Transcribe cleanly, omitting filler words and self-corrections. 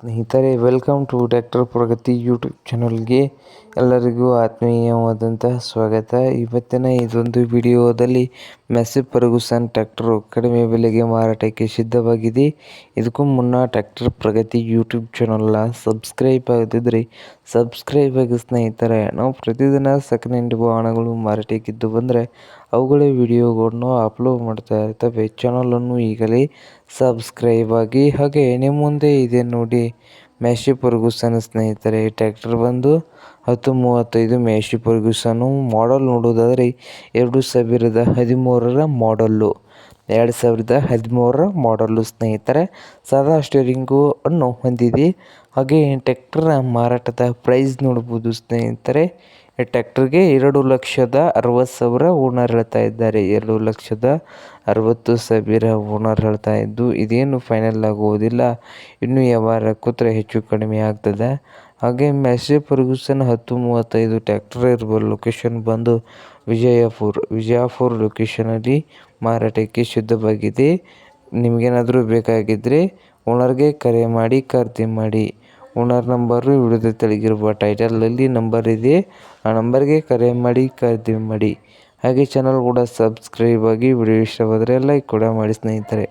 ಸ್ನೇಹಿತರೆ, welcome to tractor Pragati YouTube ಚಾನಲ್ಗೆ ಎಲ್ಲರಿಗೂ ಆತ್ಮೀಯವಾದಂತಹ ಸ್ವಾಗತ. ಇವತ್ತಿನ ಇದೊಂದು ವಿಡಿಯೋದಲ್ಲಿ ಮೆಸ್ಸಿ ಫರ್ಗೂಸನ್ ಟ್ರ್ಯಾಕ್ಟರು ಕಡಿಮೆ ಬೆಲೆಗೆ ಮಾರಾಟಕ್ಕೆ ಸಿದ್ಧವಾಗಿದೆ. ಇದಕ್ಕೂ ಮುನ್ನ ಟ್ರ್ಯಾಕ್ಟರ್ ಪ್ರಗತಿ ಯೂಟ್ಯೂಬ್ ಚಾನಲ್ನ ಸಬ್ಸ್ಕ್ರೈಬ್ ಆಗದಿದ್ದರೆ ಸಬ್ಸ್ಕ್ರೈಬ್ ಆಗಿ ಸ್ನೇಹಿತರೆ. ನಾವು ಪ್ರತಿದಿನ ಸೆಕೆಂಡ್ ಹ್ಯಾಂಡ್ ವಾಹನಗಳು ಮಾರಾಟಕ್ಕಿದ್ದು ಬಂದರೆ ಅವುಗಳ ವಿಡಿಯೋಗಳನ್ನು ಅಪ್ಲೋಡ್ ಮಾಡ್ತಾ ಇರ್ತವೆ. ಚಾನಲನ್ನು ಈಗಲೇ ಸಬ್ಸ್ಕ್ರೈಬ್ ಆಗಿ. ಹಾಗೆ ನಿಮ್ಮ ಮುಂದೆ ಇದೆ ನೋಡಿ ಮೆಸ್ಸಿ ಫರ್ಗೂಸನ್ ಸ್ನೇಹಿತರೆ. ಟ್ರ್ಯಾಕ್ಟರ್ ಬಂದು 1035 ಮೆಸ್ಸಿ ಫರ್ಗೂಸನ್ನು. ಮಾಡಲ್ ನೋಡೋದಾದರೆ 2013ರ ಮಾಡಲ್ಲು. 2013ರ ಮಾಡಲ್ಲು ಸ್ನೇಹಿತರೆ. ಸಾದಾ ಸ್ಟೇರಿಂಗು ಅನ್ನು ಹೊಂದಿದೆ. ಹಾಗೆ ಟ್ರ್ಯಾಕ್ಟರ್ ಮಾರಾಟದ ಪ್ರೈಸ್ ನೋಡ್ಬೋದು ಸ್ನೇಹಿತರೆ. ಈ ಟ್ರ್ಯಾಕ್ಟರ್ಗೆ 2,60,000 ಓನರ್ ಹೇಳ್ತಾ ಇದ್ದಾರೆ. 2,60,000 ಓನರ್ ಹೇಳ್ತಾ ಇದ್ದು, ಇದೇನು ಫೈನಲ್ ಆಗುವುದಿಲ್ಲ. ಇನ್ನು ವ್ಯವಹಾರ ಕೂತ್ರೆ ಹೆಚ್ಚು ಕಡಿಮೆ ಆಗ್ತದೆ. ಹಾಗೆ ಮೆಸ್ಸಿ ಫರ್ಗೂಸನ್ 1035 ಟ್ರ್ಯಾಕ್ಟರ್ ಇರುವ ಲೊಕೇಶನ್ ಬಂದು ವಿಜಯಪುರ ಲೊಕೇಶನಲ್ಲಿ ಮಾರಾಟಕ್ಕೆ ಸಿದ್ಧವಾಗಿದೆ. ನಿಮಗೇನಾದರೂ ಬೇಕಾಗಿದ್ದರೆ ಓನರ್ಗೆ ಕರೆ ಮಾಡಿ ಖರೀದಿ ಮಾಡಿ. ಓನರ್ ನಂಬರು ವಿಡಿಯೋದ ತೆಳಗಿರುವ ಟೈಟಲಲ್ಲಿ ನಂಬರ್ ಇದೆ. ಆ ನಂಬರ್ಗೆ ಕರೆ ಮಾಡಿ ಖರೀದಿ ಮಾಡಿ. ಹಾಗೆ ಚಾನಲ್ ಕೂಡ ಸಬ್ಸ್ಕ್ರೈಬ್ ಆಗಿ. ವಿಡಿಯೋ ಇಷ್ಟವಾದರೆ ಲೈಕ್ ಕೂಡ ಮಾಡಿ ಸ್ನೇಹಿತರೆ.